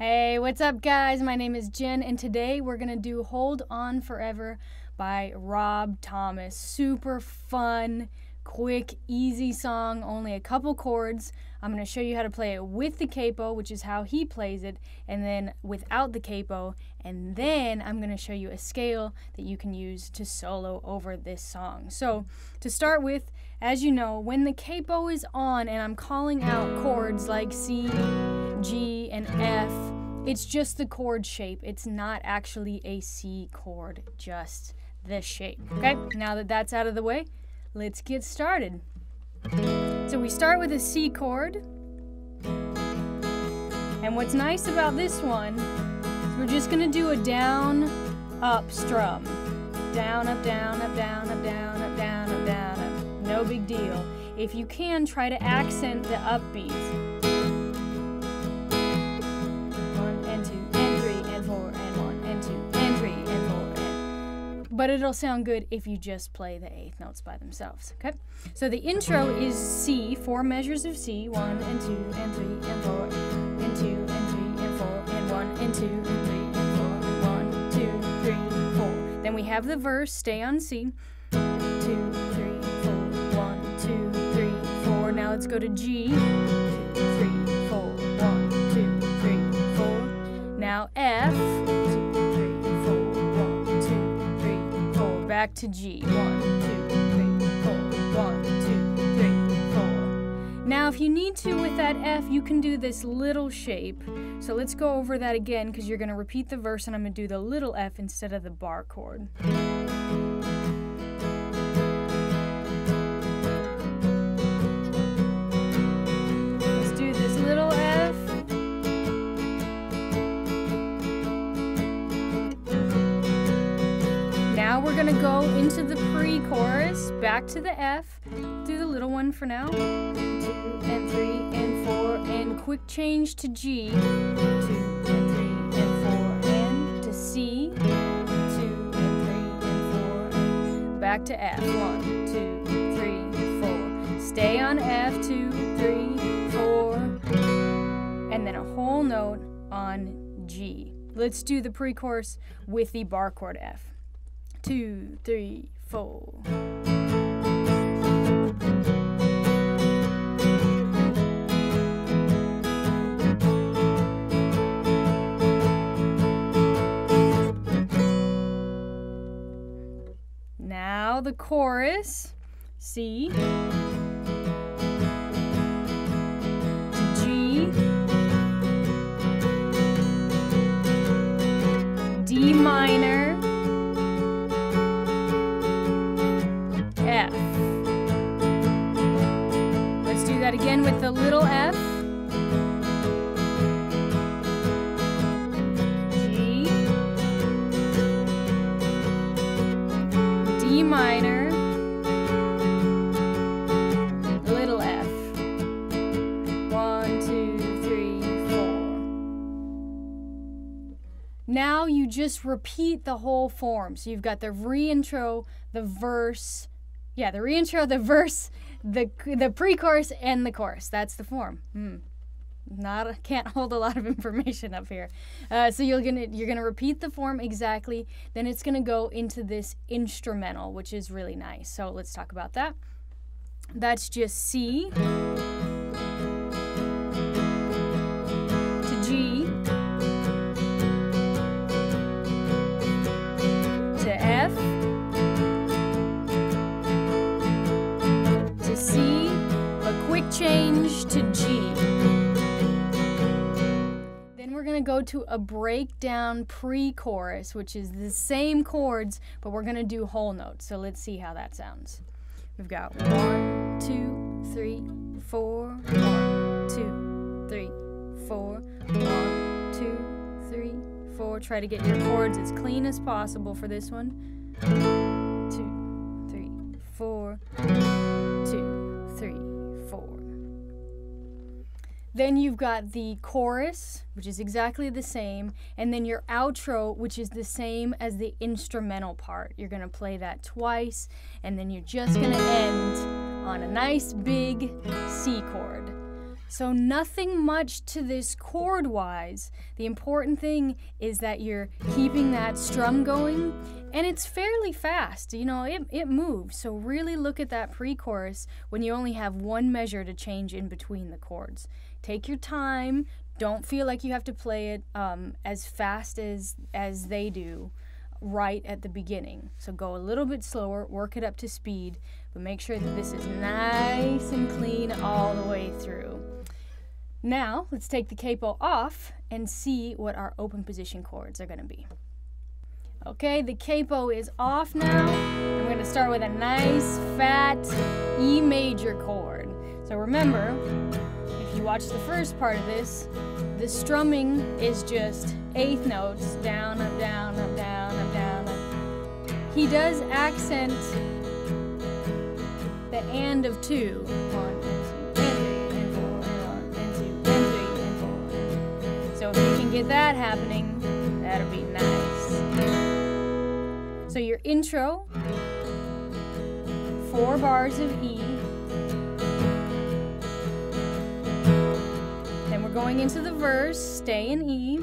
Hey, what's up guys? My name is Jen and today we're going to do Hold On Forever by Rob Thomas. Super fun, quick, easy song, only a couple chords. I'm going to show you how to play it with the capo, which is how he plays it, and then without the capo, and then I'm going to show you a scale that you can use to solo over this song. So, to start with, as you know, when the capo is on and I'm calling out chords like C, G, and F, it's just the chord shape. It's not actually a C chord, just this shape. Okay, now that that's out of the way, let's get started. So we start with a C chord. And what's nice about this one is we're just gonna do a down, up strum. Down, up, down, up, down, up, down, up, down, up, down, up. No big deal. If you can, try to accent the upbeats. 1 and 2 and 3 and 4 and 1 and 2 and 3 and 4 and... But it'll sound good if you just play the eighth notes by themselves, okay? So the intro is C, 4 measures of C, 1 and 2 and 3 and 4 and 2 and 3 and 4 and 1 and 2 and 3 and 4 and 1, 2, 3, 4. Then we have the verse, stay on C. 2, 3, 4, 1, 2, 3, 4. Now let's go to G. 2, 3, 4, 1, 2, 3, 4. Now F. 2, 3, 4, 1, 2, 3, 4. Back to G. 1, 2, 3, 4, 1, 2, 3, 4. Now if you need to with that F, you can do this little shape. So let's go over that again because you're going to repeat the verse and I'm going to do the little F instead of the bar chord. Now we're gonna go into the pre-chorus, back to the F, do the little one for now, 2 and 3 and 4, and quick change to G, 2 and 3 and 4, and to C, 2 and 3 and 4, and back to F, 1, 2, 3, 4, stay on F, 2, 3, 4, and then a whole note on G. Let's do the pre-chorus with the bar chord F. 2, 3, 4. Now the chorus, C to G, D minor, F. Let's do that again with the little F. G, D minor, little F. 1, 2, 3, 4. Now you just repeat the whole form. So you've got the re-intro, the verse, the re-intro, the verse, the pre-chorus, and the chorus. That's the form. Can't hold a lot of information up here. So you're gonna repeat the form exactly. Then it's gonna go into this instrumental, which is really nice. So let's talk about that. That's just C to G to F. C, a quick change to G. Then we're going to go to a breakdown pre-chorus, which is the same chords, but we're going to do whole notes. So let's see how that sounds. We've got 1, 2, 3, 4, 1, 2, 3, 4, 1, 2, 3, 4. Try to get your chords as clean as possible for this one. 2, 3, 4, 2, 3, 4. Then you've got the chorus, which is exactly the same, and then your outro, which is the same as the instrumental part. You're going to play that twice, and then you're just going to end on a nice big C chord. So nothing much to this chord-wise. The important thing is that you're keeping that strum going, and it's fairly fast. You know, it moves. So really look at that pre-chorus when you only have one measure to change in between the chords. Take your time. Don't feel like you have to play it as fast as they do right at the beginning. So go a little bit slower, work it up to speed, but make sure that this is nice and clean all the way through. Now, let's take the capo off and see what our open position chords are going to be. Okay, the capo is off now, and we're going to start with a nice, fat E major chord. So remember, if you watch the first part of this, the strumming is just eighth notes, down, up, down, up, down, up, down, up. He does accent the and of two. 1 and 2 and 3 and 4 and 1 and 2 and 3 and 4. So if you can get that happening, that'll be nice. So your intro, 4 bars of E. Then we're going into the verse, stay in E.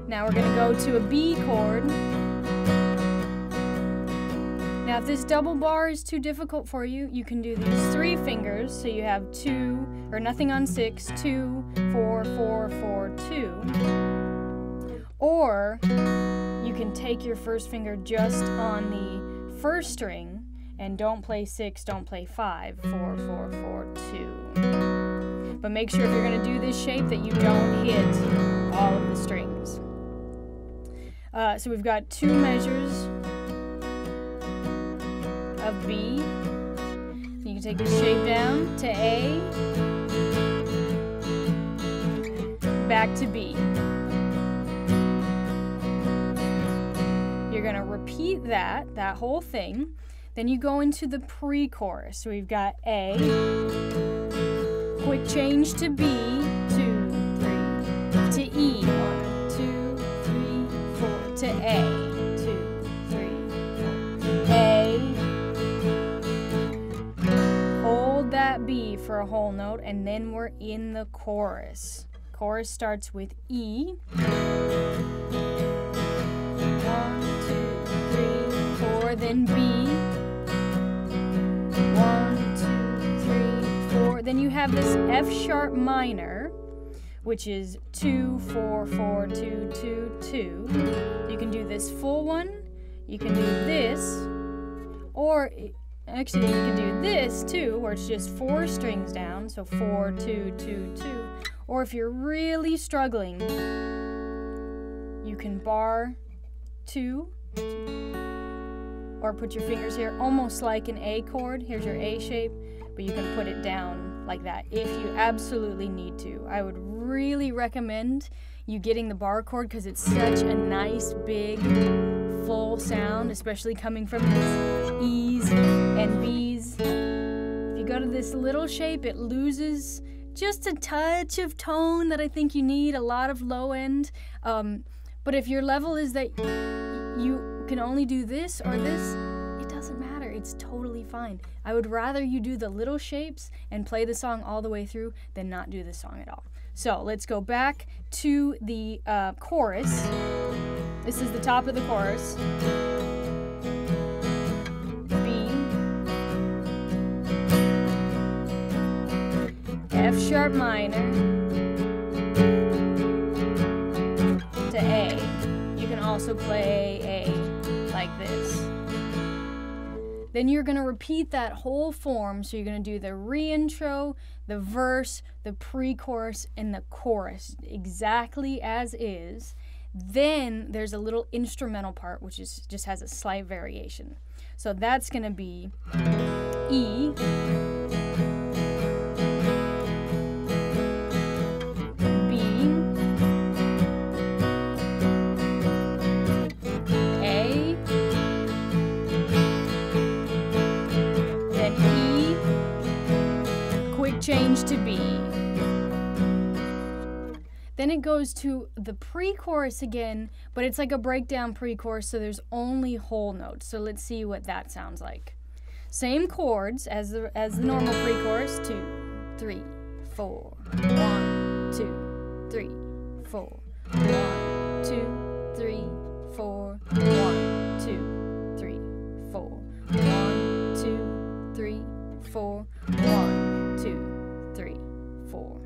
Now we're going to go to a B chord. Now if this double bar is too difficult for you, you can do these 3 fingers. So you have 2, or nothing on 6, 2, 4, 4, 4, 2. Or you can take your first finger just on the first string and don't play 6, don't play 5, 4, 4, 4, 2. But make sure if you're going to do this shape that you don't hit all of the strings. So we've got 2 measures of B. You can take the shape down to A, back to B. You're going to repeat that whole thing. Then you go into the pre-chorus. So we've got A, quick change to B, 2, 3, to E, 1, 2, 3, 4, to A, 2, 3, 4, A. Hold that B for a whole note, and then we're in the chorus. Chorus starts with E. 1, 2, 3, 4, then B. 1, 2, 3, 4. Then you have this F sharp minor, which is 2, 4, 4, 2, 2, 2. You can do this full one. You can do this, or actually you can do this too, where it's just 4 strings down, so 4, 2, 2, 2. Or if you're really struggling, you can bar 2, or put your fingers here, almost like an A chord. Here's your A shape, but you can put it down like that if you absolutely need to. I would really recommend you getting the bar chord because it's such a nice, big, full sound, especially coming from these E's and B's. If you go to this little shape, it loses just a touch of tone that I think you need, a lot of low end. But if your level is that you can only do this or this, it doesn't matter. It's totally fine. I would rather you do the little shapes and play the song all the way through than not do the song at all. So let's go back to the chorus. This is the top of the chorus. B, F sharp minor to A. You can also play A like this. Then you're going to repeat that whole form. So you're going to do the re-intro, the verse, the pre-chorus, and the chorus exactly as is. Then there's a little instrumental part which is just has a slight variation. So that's going to be E, B, A, then E, quick change to B. Then it goes to the pre-chorus again, but it's like a breakdown pre-chorus, so there's only whole notes. So let's see what that sounds like. Same chords as the normal pre-chorus. 2, 3, 4. 1, 2, 3, 4. 1, 2, 3, 4. 1, 2, 3, 4. 1, 2, 3, 4. 1, 2, 3, 4.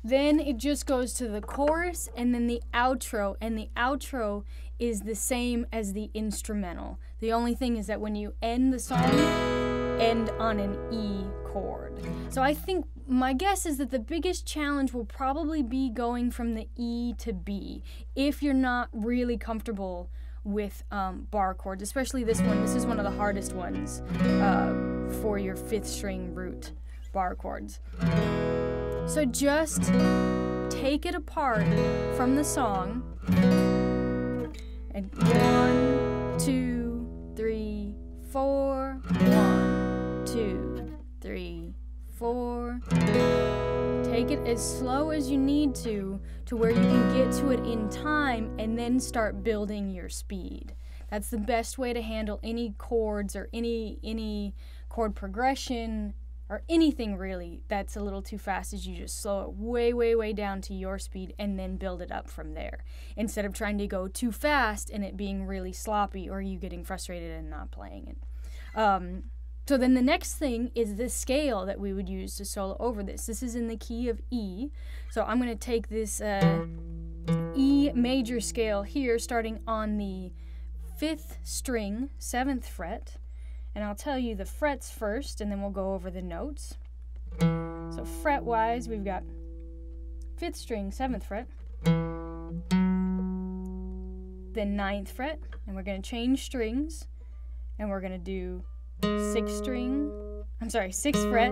Then it just goes to the chorus and then the outro, and the outro is the same as the instrumental. The only thing is that when you end the song, end on an E chord. So I think my guess is that the biggest challenge will probably be going from the E to B if you're not really comfortable with bar chords, especially this one. This is one of the hardest ones for your 5th string root bar chords. So just take it apart from the song and 1, 2, 3, 4. 1, 2, 3, 4. Take it as slow as you need to where you can get to it in time and then start building your speed. That's the best way to handle any chords or any chord progression or anything really that's a little too fast, is you just slow it way, way, way down to your speed and then build it up from there, instead of trying to go too fast and it being really sloppy or you getting frustrated and not playing it. So then the next thing is the scale that we would use to solo over this. This is in the key of E. So I'm going to take this E major scale here, starting on the 5th string, 7th fret. And I'll tell you the frets first, and then we'll go over the notes. So fret-wise, we've got 5th string, 7th fret. Then 9th fret, and we're going to change strings. And we're going to do 6th fret,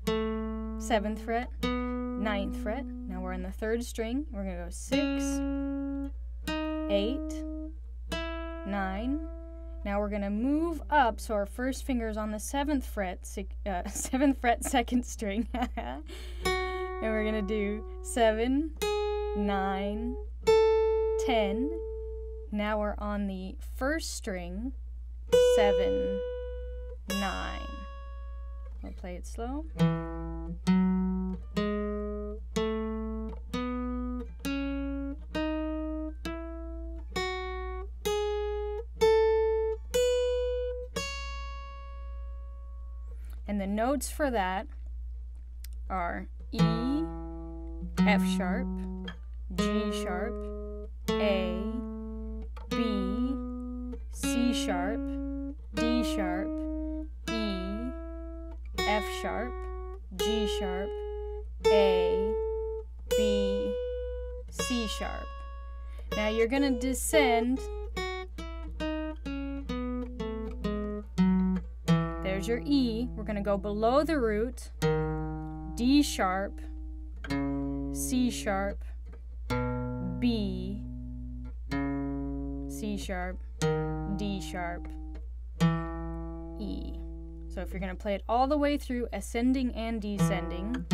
7th fret, 9th fret. Now we're on the 3rd string. We're going to go 6, 8, 9. Now we're going to move up, so our first finger is on the 7th fret, 7th fret, 2nd string. And we're going to do 7, 9, 10. Now we're on the 1st string, 7, 9. We'll play it slow. And the notes for that are E, F sharp, G sharp, A, B, C sharp, D sharp, E, F sharp, G sharp, A, B, C sharp. Now you're going to descend. There's your E. We're going to go below the root, D sharp, C sharp, B, C sharp, D sharp, E. So if you're going to play it all the way through, ascending and descending.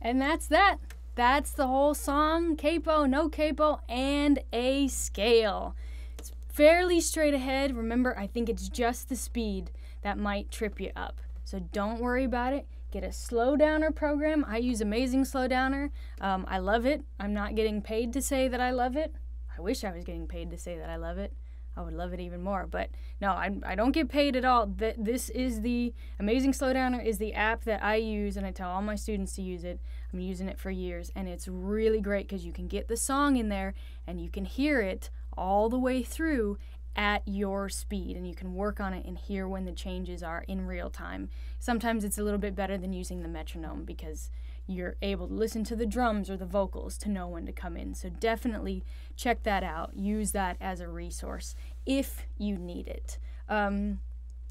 And that's that. That's the whole song, capo, no capo, and a scale. It's fairly straight ahead. Remember, I think it's just the speed that might trip you up. So don't worry about it. Get a slow downer program. I use Amazing Slow Downer. I love it. I'm not getting paid to say that I love it. I wish I was getting paid to say that I love it. I would love it even more, but no, I don't get paid at all. This is the Amazing Slow Downer is the app that I use, and I tell all my students to use it. I'm using it for years, and it's really great because you can get the song in there, and you can hear it all the way through at your speed, and you can work on it and hear when the changes are in real time. Sometimes it's a little bit better than using the metronome because you're able to listen to the drums or the vocals to know when to come in. So definitely check that out. Use that as a resource if you need it.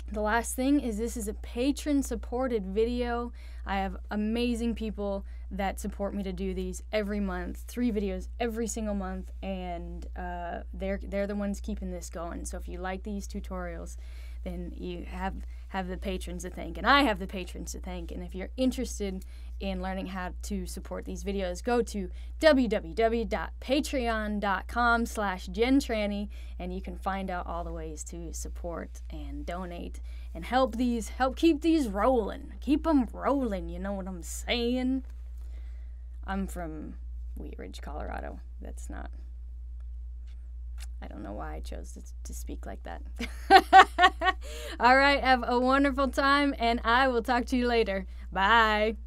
The last thing is this is a patron-supported video. I have amazing people that support me to do these every month, 3 videos every single month, and they're the ones keeping this going. So if you like these tutorials, then you have the patrons to thank, and I have the patrons to thank. And if you're interested in learning how to support these videos, go to www.patreon.com/JenTrani, and you can find out all the ways to support and donate and help keep these rolling. Keep them rolling, you know what I'm saying? I'm from Wheat Ridge, Colorado. That's not... I don't know why I chose to speak like that. All right, have a wonderful time, and I will talk to you later. Bye.